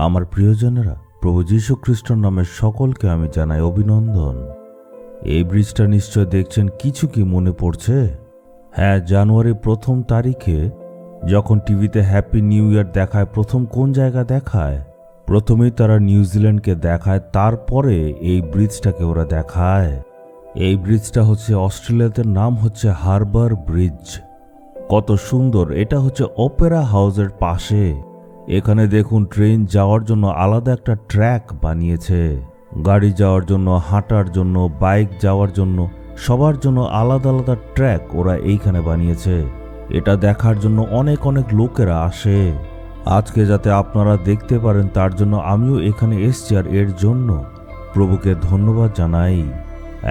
আমার প্রিয়জনেরা, প্রভু যীশু খ্রিস্টের নামে সকলকে আমি জানাই অভিনন্দন। এই ব্রিজটা নিশ্চয় দেখছেন, কিছু কি মনে পড়ছে? হ্যাঁ, জানুয়ারি 1 তারিখে যখন টিভিতে হ্যাপি নিউ ইয়ার দেখায়, প্রথম কোন জায়গা দেখায়? প্রথমেই তারা নিউজিল্যান্ডকে দেখায়, তারপরে এই ব্রিজটাকে ওরা দেখায়। এই ব্রিজটা হচ্ছে অস্ট্রেলিয়াতে, নাম হচ্ছে হারবার ব্রিজ। কত সুন্দর! এটা হচ্ছে অপেরা হাউসের পাশে। এখানে দেখুন, ট্রেন যাওয়ার জন্য আলাদা একটা ট্র্যাক বানিয়েছে, গাড়ি যাওয়ার জন্য, হাঁটার জন্য, বাইক যাওয়ার জন্য, সবার জন্য আলাদা আলাদা ট্র্যাক ওরা এইখানে বানিয়েছে। এটা দেখার জন্য অনেক অনেক লোকেরা আসে। আজকে যাতে আপনারা দেখতে পারেন তার জন্য আমিও এখানে এসছি, আর এর জন্য প্রভুকে ধন্যবাদ জানাই।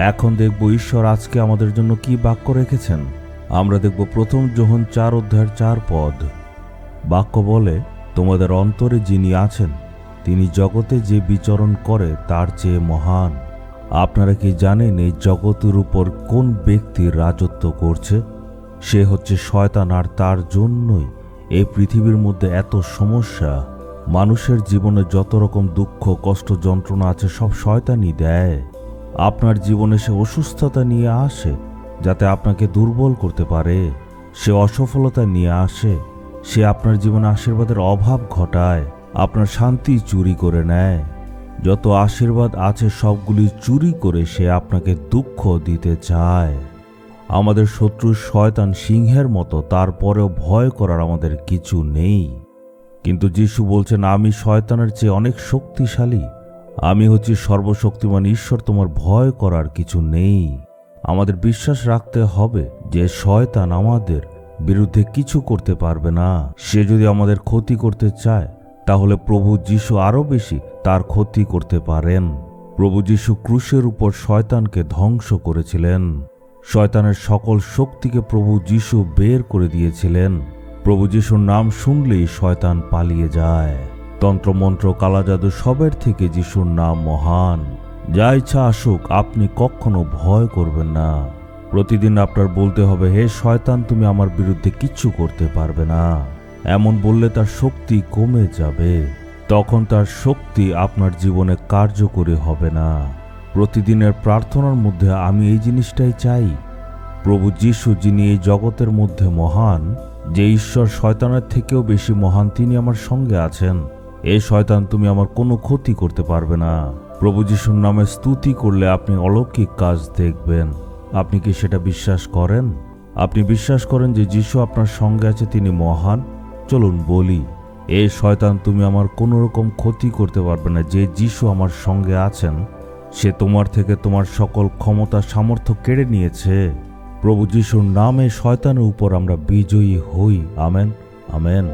এখন দেখব ঈশ্বর আজকে আমাদের জন্য কি বাক্য রেখেছেন। আমরা দেখব 1 যোহন 4 পদ। বাক্য বলে, তোমাদের অন্তরে যিনি আছেন তিনি জগতে যে বিচরণ করে তার চেয়ে মহান। আপনারা কি জানেন এই জগতের উপর কোন ব্যক্তির রাজত্ব করছে? সে হচ্ছে শয়তান, আর তার জন্যই এই পৃথিবীর মধ্যে এত সমস্যা। মানুষের জীবনে যত রকম দুঃখ, কষ্ট, যন্ত্রণা আছে সব শয়তানই দেয়। আপনার জীবনে সে অসুস্থতা নিয়ে আসে যাতে আপনাকে দুর্বল করতে পারে। সে অসফলতা নিয়ে আসে, সে আপনার জীবনে আশীর্বাদের অভাব ঘটায়, আপনার শান্তি চুরি করে নেয়। যত আশীর্বাদ আছে সবগুলি চুরি করে সে আপনাকে দুঃখ দিতে চায়। আমাদের শত্রু শয়তান সিংহের মতো, তারপরেও ভয় করার আমাদের কিছু নেই। কিন্তু যিশু বলছেন, আমি শয়তানের চেয়ে অনেক শক্তিশালী, আমি হচ্ছি সর্বশক্তিমান ঈশ্বর, তোমার ভয় করার কিছু নেই। আমাদের বিশ্বাস রাখতে হবে যে শয়তান আমাদের বিরুদ্ধে কিছু করতে পারবে না। সে যদি আমাদের ক্ষতি করতে চায় তাহলে প্রভু যীশু আরো বেশি তার ক্ষতি করতে পারেন। প্রভু যীশু ক্রুশের উপর শয়তানকে ধ্বংস করেছিলেন। শয়তানের সকল শক্তিকে প্রভু যীশু বের করে দিয়েছিলেন। প্রভু যীশুর নাম শুনলেই শয়তান পালিয়ে যায়। তন্ত্রমন্ত্র, কালাজাদু সবের থেকে যিশুর নাম মহান। যা ইচ্ছা আসুক, আপনি কখনো ভয় করবেন না। প্রতিদিন আপনার বলতে হবে, হে শয়তান, তুমি আমার বিরুদ্ধে কিচ্ছু করতে পারবে না। এমন বললে তার শক্তি কমে যাবে, তখন তার শক্তি আপনার জীবনে কার্যকরী হবে না। প্রতিদিনের প্রার্থনার মধ্যে আমি এই জিনিসটাই চাই, প্রভু যীশু যিনি এই জগতের মধ্যে মহান, যে ঈশ্বর শয়তানের থেকেও বেশি মহান, তিনি আমার সঙ্গে আছেন। এ শয়তান, তুমি আমার কোনো ক্ষতি করতে পারবে না। প্রভু যীশুর নামে স্তুতি করলে আপনি অলৌকিক কাজ দেখবেন। আপনি কি সেটা বিশ্বাস করেন? আপনি বিশ্বাস করেন যে যীশু আপনার সঙ্গে আছে, তিনি মহান? চলুন বলি, এ শয়তান, তুমি আমার কোনো রকম ক্ষতি করতে পারবে না। যে যীশু আমার সঙ্গে আছেন সে তোমার থেকে তোমার সকল ক্ষমতা, সামর্থ্য কেড়ে নিয়েছে। প্রভু যীশুর নামে শয়তানের উপর আমরা বিজয়ী হই। Amen, amen.